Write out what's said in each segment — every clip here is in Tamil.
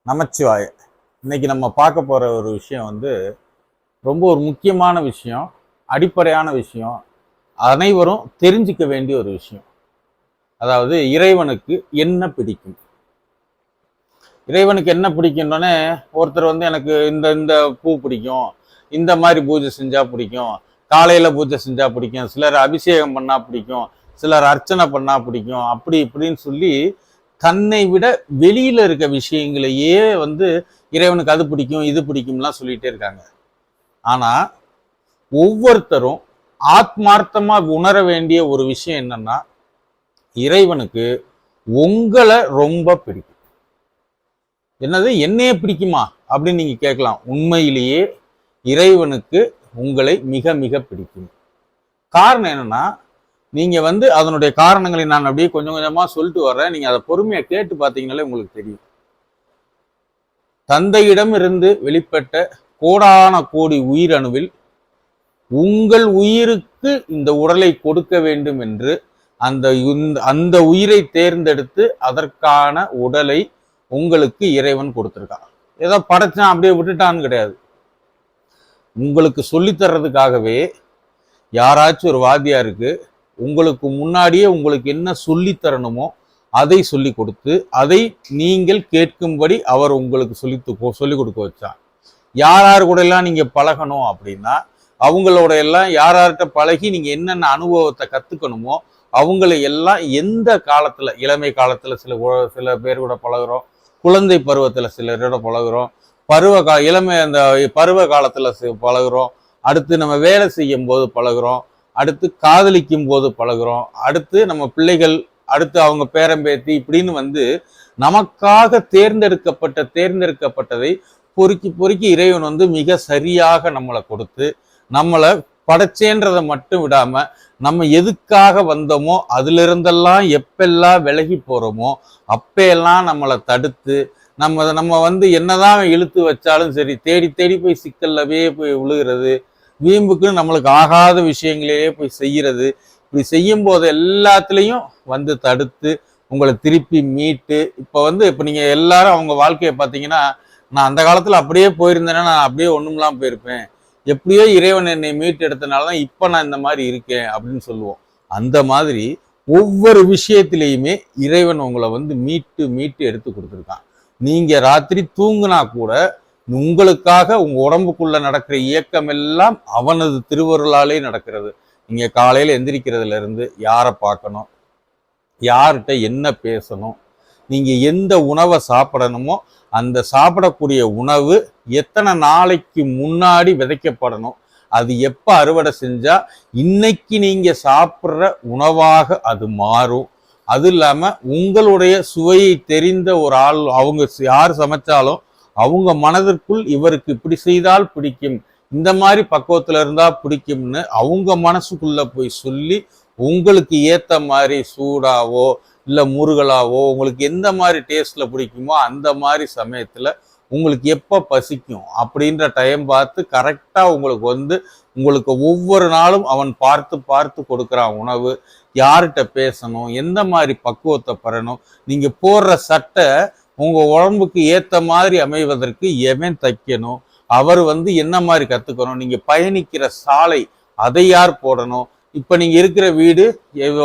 நமச்சிவாய. இன்னைக்கு நம்ம பார்க்க போற ஒரு விஷயம் ரொம்ப ஒரு முக்கியமான விஷயம், அடிப்படையான விஷயம், அனைவரும் தெரிஞ்சுக்க வேண்டிய ஒரு விஷயம். அதாவது இறைவனுக்கு என்ன பிடிக்கும். இறைவனுக்கு என்ன பிடிக்கும்னே ஒருத்தர் எனக்கு இந்த இந்த பூ பிடிக்கும், இந்த மாதிரி பூஜை செஞ்சா பிடிக்கும், காலையில பூஜை செஞ்சா பிடிக்கும், சிலர் அபிஷேகம் பண்ணா பிடிக்கும், சிலர் அர்ச்சனை பண்ணா பிடிக்கும், அப்படி இப்படின்னு சொல்லி தன்னை விட வெளியில இருக்க விஷயங்களையே இறைவனுக்கு அது பிடிக்கும் இது பிடிக்கும்லாம் சொல்லிட்டே இருக்காங்க. ஆனா ஒவ்வொருத்தரும் ஆத்மார்த்தமா உணர வேண்டிய ஒரு விஷயம் என்னன்னா, இறைவனுக்கு உங்களை ரொம்ப பிடிக்கும். என்னது என்னையே பிடிக்குமா அப்படின்னு நீங்க கேட்கலாம். உண்மையிலேயே இறைவனுக்கு உங்களை மிக மிக பிடிக்கும். காரணம் என்னன்னா, நீங்க அதனுடைய காரணங்களை நான் அப்படியே கொஞ்சம் கொஞ்சமா சொல்லிட்டு வர்றேன். நீங்க அதை பொறுமையா கேட்டு பார்த்தீங்கன்னாலே உங்களுக்கு தெரியும். தந்தையிடமிருந்து வெளிப்பட்ட கோடான கோடி உயிரணுவில் உங்கள் உயிருக்கு இந்த உடலை கொடுக்க வேண்டும் என்று அந்த உயிரை தேர்ந்தெடுத்து அதற்கான உடலை உங்களுக்கு இறைவன் கொடுத்திருக்கான். ஏதோ படைச்சான் அப்படியே விட்டுட்டான்னு கிடையாது. உங்களுக்கு சொல்லித்தர்றதுக்காகவே யாராச்சும் ஒரு வாத்தியாருக்கு உங்களுக்கு முன்னாடியே உங்களுக்கு என்ன சொல்லி தரணுமோ அதை சொல்லி கொடுத்து அதை நீங்கள் கேட்கும்படி அவர் உங்களுக்கு சொல்லி கொடுக்க வச்சார். யார் கூட எல்லாம் நீங்க பழகணும் அப்படின்னா அவங்களோட எல்லாம் யார்கிட்ட பழகி நீங்க என்னென்ன அனுபவத்தை கத்துக்கணுமோ அவங்களை எல்லாம் எந்த காலத்துல, இளமை காலத்துல சில பேர் கூட பழகுறோம், குழந்தை பருவத்துல சிலரோட பழகுறோம், இளமை அந்த பருவ காலத்துல பழகுறோம், அடுத்து நம்ம வேலை செய்யும் போது பழகுறோம், அடுத்து காதலிக்கும் போது பழகுறோம், அடுத்து நம்ம பிள்ளைகள், அடுத்து அவங்க பேரம்பேத்தி இப்படின்னு நமக்காக தேர்ந்தெடுக்கப்பட்டதை பொறுக்கி பொறுக்கி இறைவன் மிக சரியாக நம்மளை கொடுத்து நம்மளை படைச்சேன்றதை மட்டும் விடாம நம்ம எதுக்காக வந்தோமோ அதுல இருந்தெல்லாம் எப்பெல்லாம் விலகி போறோமோ அப்பெல்லாம் நம்மளை தடுத்து நம்ம என்னதான் இழுத்து வச்சாலும் சரி தேடி தேடி போய் சிக்கல்லவே போய் விழுகிறது, வீம்புக்கு நம்மளுக்கு ஆகாத விஷயங்களையே போய் செய்யறது, இப்படி செய்யும் போது எல்லாத்துலேயும் தடுத்து உங்களை திருப்பி மீட்டு இப்போ நீங்க எல்லாரும் அவங்க வாழ்க்கையை பார்த்தீங்கன்னா, நான் அந்த காலத்துல அப்படியே போயிருந்தேன்னா நான் அப்படியே ஒண்ணும்லாம் போயிருப்பேன், எப்படியோ இறைவன் என்னை மீட்டு எடுத்தனாலதான் இப்ப நான் இந்த மாதிரி இருக்கேன் அப்படின்னு சொல்லுவோம். அந்த மாதிரி ஒவ்வொரு விஷயத்திலையுமே இறைவன் உங்களை மீட்டு மீட்டு எடுத்து கொடுத்துருக்கான். நீங்க ராத்திரி தூங்குனா கூட உங்களுக்காக உங்க உடம்புக்குள்ள நடக்கிற இயக்கம் எல்லாம் அவனது திருவருளாலே நடக்கிறது. நீங்க காலையில எந்திரிக்கிறதுல இருந்து யாரை பார்க்கணும், யார்கிட்ட என்ன பேசணும், நீங்க எந்த உணவை சாப்பிடணுமோ அந்த சாப்பிடக்கூடிய உணவு எத்தனை நாளைக்கு முன்னாடி விதைக்கப்படணும், அது எப்ப அறுவடை செஞ்சா இன்னைக்கு நீங்க சாப்பிட்ற உணவாக அது மாறும். அது இல்லாம உங்களுடைய சுவையை தெரிந்த ஒரு ஆள், அவங்க யார் சமைச்சாலும் அவங்க மனதிற்குள் இவருக்கு இப்படி செய்தால் பிடிக்கும், இந்த மாதிரி பக்குவத்துல இருந்தா பிடிக்கும்னு அவங்க மனசுக்குள்ள போய் சொல்லி உங்களுக்கு ஏத்த மாதிரி சூடாவோ இல்ல முருகலாவோ உங்களுக்கு எந்த மாதிரி டேஸ்ட்ல பிடிக்குமோ அந்த மாதிரி சமயத்துல உங்களுக்கு எப்ப பசிக்கும் அப்படின்ற டைம் பார்த்து கரெக்டா உங்களுக்கு ஒவ்வொரு நாளும் அவன் பார்த்து பார்த்து கொடுக்குறான் உணவு. யார்கிட்ட பேசணும், எந்த மாதிரி பக்குவத்தை பெறணும், நீங்க போடுற சட்டை உங்க உடம்புக்கு ஏத்த மாதிரி அமைவதற்கு எவன் தைக்கணும், அவர் என்ன மாதிரி கத்துக்கணும், நீங்க பயணிக்கிற சாலை அதை யார் போடணும், இப்ப நீங்க இருக்கிற வீடு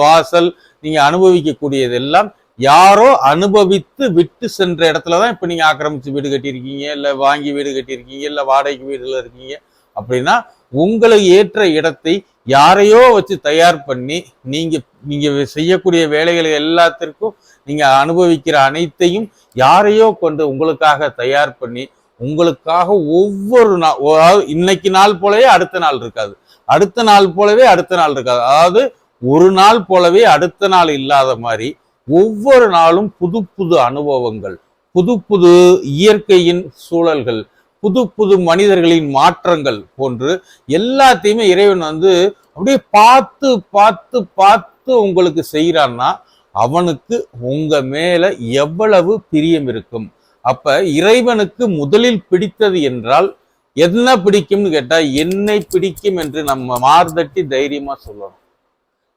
வாசல் நீங்க அனுபவிக்கக்கூடியது எல்லாம் யாரோ அனுபவித்து விட்டு சென்ற இடத்துலதான் இப்ப நீங்க ஆக்கிரமிச்சு வீடு கட்டியிருக்கீங்க, இல்ல வாங்கி வீடு கட்டியிருக்கீங்க, இல்ல வாடகைக்கு வீடுல இருக்கீங்க. அப்படின்னா உங்களுக்கு ஏற்ற இடத்தை யாரையோ வச்சு தயார் பண்ணி நீங்க செய்யக்கூடிய வேலைகளை எல்லாத்திற்கும் நீங்க அனுபவிக்கிற அனைத்தையும் யாரையோ கொண்டு உங்களுக்காக தயார் பண்ணி உங்களுக்காக ஒவ்வொரு நாள், இன்னைக்கு நாள் போலவே அடுத்த நாள் இருக்காது, அடுத்த நாள் போலவே அடுத்த நாள் இருக்காது, அதாவது ஒரு நாள் போலவே அடுத்த நாள் இல்லாத மாதிரி ஒவ்வொரு நாளும் புது புது அனுபவங்கள், புது புது இயற்கையின் சூழல்கள், புது புது மனிதர்களின் மாற்றங்கள் போன்று எல்லாத்தையுமே இறைவன் அப்படியே பார்த்து பார்த்து பார்த்து உங்களுக்கு செய்யறான்னா அவனுக்கு உங்க மேல எவ்வளவு பிரியம் இருக்கும். அப்ப இறைவனுக்கு முதலில் பிடித்தது என்றால் என்ன பிடிக்கும்னு கேட்டா என்னை பிடிக்கும் என்று நம்ம மார்தட்டி தைரியமா சொல்லணும்.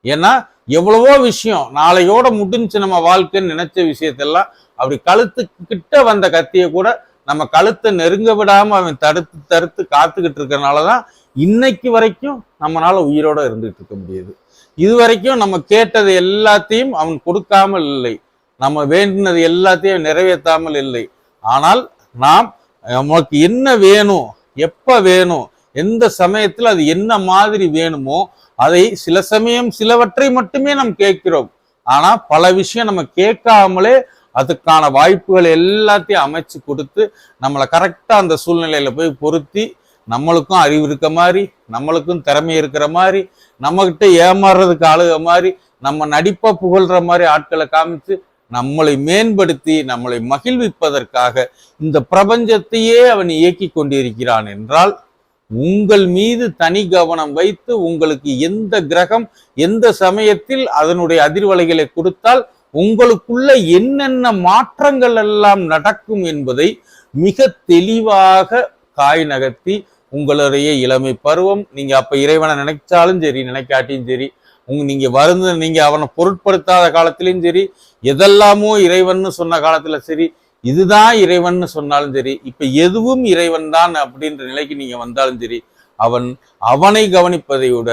ஏன்னா எவ்வளவோ விஷயம் நாளையோட முடிஞ்சு நம்ம வாழ்க்கைன்னு நினைச்ச விஷயத்தெல்லாம் அப்படி கழுத்துக்கிட்ட வந்த கத்திய கூட நம்ம கழுத்தை நெருங்க விடாம அவன் தடுத்து தடுத்து காத்துக்கிட்டு இருக்கிறனாலதான் இன்னைக்கு வரைக்கும் நம்மளால உயிரோட இருந்துட்டு இருக்க முடியுது. இது வரைக்கும் நம்ம கேட்டது எல்லாத்தையும் அவன் கொடுக்காமல் இல்லை, நம்ம வேண்டினது எல்லாத்தையும் நிறைவேற்றாமல் இல்லை. ஆனால் நாம் நமக்கு என்ன வேணும், எப்ப வேணும், எந்த சமயத்துல அது என்ன மாதிரி வேணுமோ அதை சில சமயம் சிலவற்றை மட்டுமே நாம் கேட்கிறோம். ஆனா பல விஷயம் நம்ம கேட்காமலே அதுக்கான வாய்ப்புகள் எல்லாத்தையும் அமைச்சு கொடுத்து நம்மளை கரெக்டா அந்த சூழ்நிலையில போய் பொருத்தி நம்மளுக்கும் அறிவு இருக்க மாதிரி, நம்மளுக்கும் திறமை இருக்கிற மாதிரி, நம்ம கிட்ட ஏமாறுறதுக்கு ஆளுக மாதிரி, நம்ம நடிப்பா புகழ்ற மாதிரி ஆட்களை காமிச்சு நம்மளை மேம்படுத்தி நம்மளை மகிழ்விப்பதற்காக இந்த பிரபஞ்சத்தையே அவன் இயக்கி கொண்டிருக்கிறான் என்றால் உங்கள் மீது தனி கவனம் வைத்து உங்களுக்கு எந்த கிரகம் எந்த சமயத்தில் அதனுடைய அதிர்வலைகளை கொடுத்தால் உங்களுக்குள்ள என்னென்ன மாற்றங்கள் எல்லாம் நடக்கும் என்பதை மிக தெளிவாக காய் நகர்த்தி உங்களுடைய இளமை பருவம், நீங்க அப்ப இறைவனை நினைச்சாலும் சரி நினைக்காட்டியும் சரி, நீங்க நீங்க அவனை பொருட்படுத்தாத காலத்திலையும் சரி, எதெல்லாமோ இறைவன் சொன்ன காலத்துல சரி, இதுதான் இறைவன் சொன்னாலும் சரி, இப்ப எதுவும் இறைவன் தான் அப்படின்ற நிலைக்கு நீங்க வந்தாலும் சரி, அவனை கவனிப்பதை விட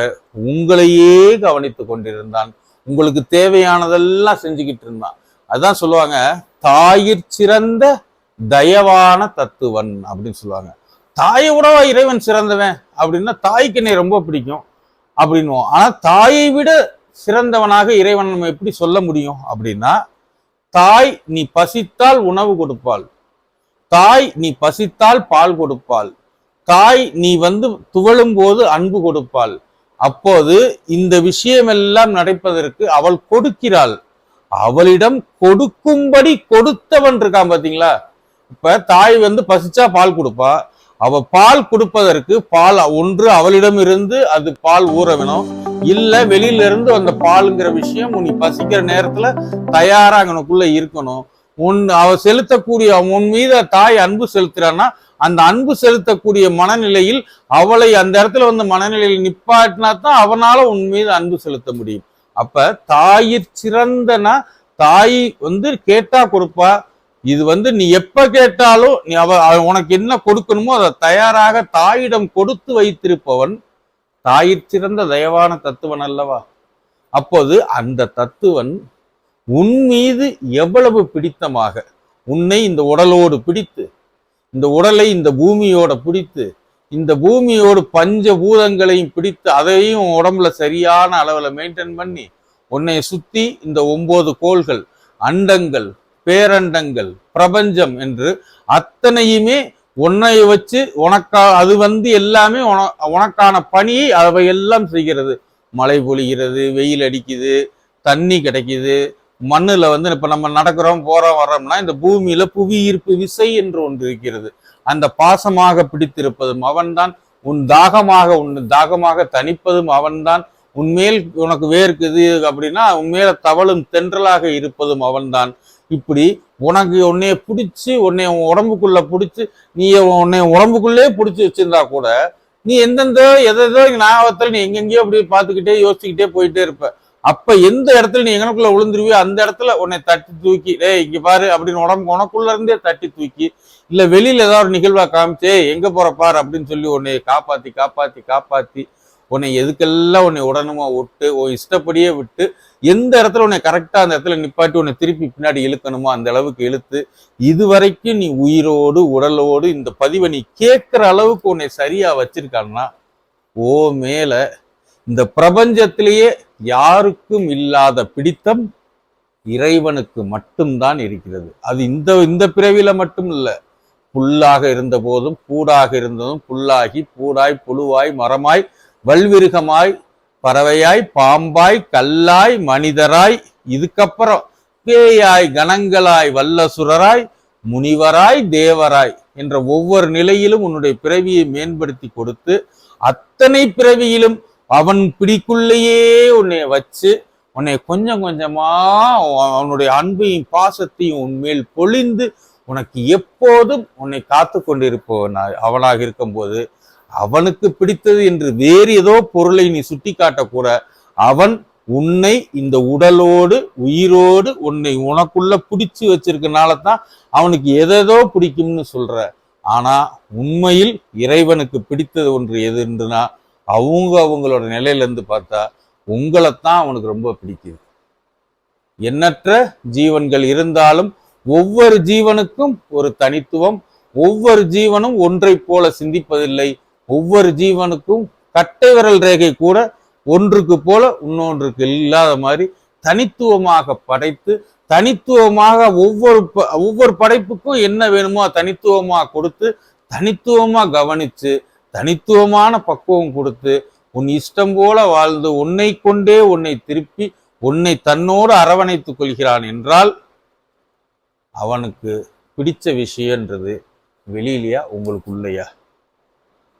உங்களையே கவனித்து கொண்டிருந்தான். உங்களுக்கு தேவையானதெல்லாம் செஞ்சுக்கிட்டு இருந்தான். அதான் சொல்லுவாங்க, தாயிற் சிறந்த தயவான தத்துவன் அப்படின்னு சொல்லுவாங்க. தாயை விடவா இறைவன் சிறந்தவன் அப்படின்னா தாய்க்கு என்னை ரொம்ப பிடிக்கும் அப்படின்னுவோம். ஆனா தாயை விட சிறந்தவனாக இறைவன் நம்ம எப்படி சொல்ல முடியும் அப்படின்னா, தாய் நீ பசித்தால் உணவு கொடுப்பாள், தாய் நீ பசித்தால் பால் கொடுப்பாள், தாய் நீ துவளும் போது அன்பு கொடுப்பாள். அப்போது இந்த விஷயமெல்லாம் நடப்பதற்கு அவள் கொடுக்கிறாள். அவளிடம் கொடுக்கும்படி கொடுத்தவன் இருக்கான் பாத்தீங்களா. இப்ப தாய் பசிச்சா பால் கொடுப்பா, அவ பால் கொடுப்பதற்கு பால் ஒன்று அவளிடம் இருந்து அது பால் ஊற வேணும், இல்ல வெளியில இருந்து அந்த பாலுங்கிற விஷயம் நீ பசிக்கிற நேரத்துல தயாரா அங்கனுக்குள்ள இருக்கணும். அவ செலுத்தக்கூடிய உன் மீது தாய் அன்பு செலுத்துறான்னா அந்த அன்பு செலுத்தக்கூடிய மனநிலையில் அவளை அந்த இடத்துல மனநிலையில் நிப்பாட்டினா தான் அவனால உன் மீது அன்பு செலுத்த முடியும். அப்ப தாயிற் சிறந்தனா தாய் கேட்டா கொடுப்பா. இது நீ எப்ப கேட்டாலும் நீ உனக்கு என்ன கொடுக்கணுமோ அதை தயாராக தாயிடம் கொடுத்து வைத்திருப்பவன் தாயிற் சிறந்த தயவான தத்துவன் அல்லவா. அப்போது அந்த தத்துவன் உன் மீது எவ்வளவு பிடித்தமாக உன்னை இந்த உடலோடு பிடித்து, இந்த உடலை இந்த பூமியோட பிடித்து, இந்த பூமியோடு பஞ்ச பூதங்களையும் பிடித்து அதையும் உடம்புல சரியான அளவுல மெயின்டைன் பண்ணி உன்னை சுத்தி இந்த 9 கோள்கள், அண்டங்கள், பேரண்டங்கள், பிரபஞ்சம் என்று அத்தனையுமே உன்னை வச்சு அது எல்லாமே உனக்கான பணியை அவையெல்லாம் செய்கிறது. மழை பொழிகிறது, வெயில் அடிக்குது, தண்ணி கிடைக்குது, மண்ணுல இப்ப நம்ம நடக்கிறோம் போறோம் வர்றோம்னா இந்த பூமியில புவி ஈர்ப்பு விசை என்று ஒன்று இருக்கிறது. அந்த பாசமாக பிடித்திருப்பதும் அவன்தான், உன் தாகமாக தணிப்பதும் அவன்தான், உன்மேல் உனக்கு வேர்க்குது அப்படின்னா உன்மேல தவளும் தென்றலாக இருப்பதும் அவன்தான். இப்படி உனக்கு உன்னைய பிடிச்சி உன்னை உடம்புக்குள்ள பிடிச்சி நீ உன்னை உடம்புக்குள்ளே பிடிச்சி வச்சிருந்தா கூட நீ எந்தெந்த எதோ ஞாபகத்துல நீ எங்கெங்கயோ அப்படி பார்த்துக்கிட்டே யோசிச்சுக்கிட்டே போயிட்டே இருப்ப. அப்ப எந்த இடத்துல நீ எங்கனுக்குள்ள விழுந்துருவியோ அந்த இடத்துல உன்னை தட்டி தூக்கி இங்க பாரு அப்படின்னு உனக்குள்ள இருந்தே தட்டி தூக்கி, இல்ல வெளியில ஏதாவது ஒரு நிகழ்வா காமிச்சே எங்க போற பாரு அப்படின்னு சொல்லி உன்னை காப்பாத்தி உன்னை எதுக்கெல்லாம் உன்னை உடனுமா விட்டு உன் இஷ்டப்படியே விட்டு எந்த இடத்துல உன்னை கரெக்டா அந்த இடத்துல நிப்பாட்டி உன்னை திருப்பி பின்னாடி இழுக்கணுமோ அந்த அளவுக்கு இழுத்து இதுவரைக்கும் நீ உயிரோடு உடலோடு இந்த பதிவை நீ கேட்கிற அளவுக்கு உன்னை சரியா வச்சிருக்கான்னா ஓ மேல இந்த பிரபஞ்சத்திலேயே யாருக்கும் இல்லாத பிடித்தம் இறைவனுக்கு மட்டும்தான் இருக்கிறது. அது இந்த பிறவில மட்டும் இல்ல, புல்லாக இருந்த போதும் பூடாக இருந்ததும் புல்லாகி பூடாய் புழுவாய் மரமாய் வல்விருகமாய் பறவையாய் பாம்பாய் கல்லாய் மனிதராய் இதுக்கப்புறம் பேயாய் கணங்களாய் வல்லசுரராய் முனிவராய் தேவராய் என்ற ஒவ்வொரு நிலையிலும் உன்னுடைய பிறவியை மேம்படுத்தி கொடுத்து அத்தனை பிறவியிலும் அவன் பிடிக்குள்ளேயே உன்னை வச்சு உன்னை கொஞ்சம் கொஞ்சமா அவனுடைய அன்பையும் பாசத்தையும் உன்மேல் பொழிந்து உனக்கு எப்போதும் உன்னை காத்து கொண்டிருப்பவன் அவனாக இருக்கும்போது அவனுக்கு பிடித்தது என்று வேறு ஏதோ பொருளை நீ சுட்டி காட்டக்கூட அவன் உன்னை இந்த உடலோடு உயிரோடு உன்னை உனக்குள்ள பிடிச்சு வச்சிருக்கனால தான் அவனுக்கு எதோ பிடிக்கும்னு சொல்ற. ஆனா உண்மையில் இறைவனுக்கு பிடித்தது ஒன்று எதுன்னா அவங்களோட நிலையில இருந்து பார்த்தா உங்களைத்தான் அவனுக்கு ரொம்ப பிடிக்குது. எண்ணற்ற ஜீவன்கள் இருந்தாலும் ஒவ்வொரு ஜீவனுக்கும் ஒரு தனித்துவம். ஒவ்வொரு ஜீவனும் ஒன்றை போல சிந்திப்பதில்லை. ஒவ்வொரு ஜீவனுக்கும் கட்டை விரல் ரேகை கூட ஒன்றுக்கு போல இன்னொன்றுக்கு இல்லாத மாதிரி தனித்துவமாக படைத்து தனித்துவமாக ஒவ்வொரு படைப்புக்கும் என்ன வேணுமோ தனித்துவமாக கொடுத்து தனித்துவமா கவனிச்சு தனித்துவமான பக்குவம் கொடுத்து உன் இஷ்டம் போல வாழ்ந்து உன்னை கொண்டே உன்னை திருப்பி உன்னை தன்னோடு அரவணைத்துக் கொள்கிறான் என்றால் அவனுக்கு பிடிச்ச விஷயன்றது வெளியிலையா உங்களுக்குள்ளையா?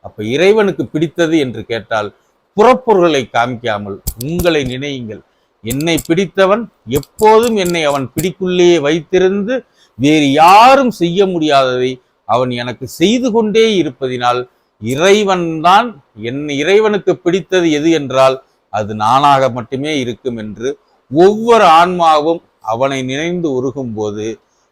அப்ப இறைவனுக்கு பிடித்தது என்று கேட்டால் புறப்பொருள்களை காமிக்காமல் உங்களை நினையுங்கள். என்னை பிடித்தவன் எப்போதும் என்னை அவன் பிடிக்குள்ளேயே வைத்திருந்து வேறு யாரும் செய்ய முடியாததை அவன் எனக்கு செய்து கொண்டே இருப்பதினால் இறைவன்தான் இறைவனுக்கு பிடித்தது எது என்றால் அது நானாக மட்டுமே இருக்கும் என்று ஒவ்வொரு ஆன்மாவும் அவனை நினைந்து உருகும் போது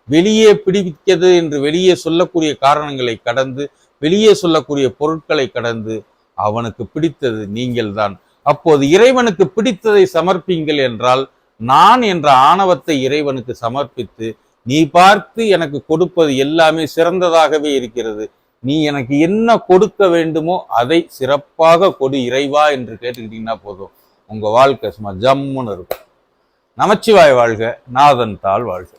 வெளியே பிடிக்கிறது என்று வெளியே சொல்லக்கூடிய காரணங்களை கடந்து வெளியே சொல்லக்கூடிய பொருட்களை கடந்து அவனுக்கு பிடித்தது நீங்கள் தான். அப்போது இறைவனுக்கு பிடித்ததை சமர்ப்பீங்கள் என்றால் நான் என்ற ஆணவத்தை இறைவனுக்கு சமர்ப்பித்து நீ பார்த்து எனக்கு கொடுப்பது எல்லாமே சிறந்ததாகவே இருக்கிறது, நீ எனக்கு என்ன கொடுக்க வேண்டுமோ அதை சிறப்பாக கொடு இறைவா என்று கேட்டுக்கிட்டீங்கன்னா போதும், உங்க வாழ்க்கை சும்மா ஜம்முன்னு இருக்கும். நமச்சிவாய் வாழ்க, நாதன் தாள் வாழ்க.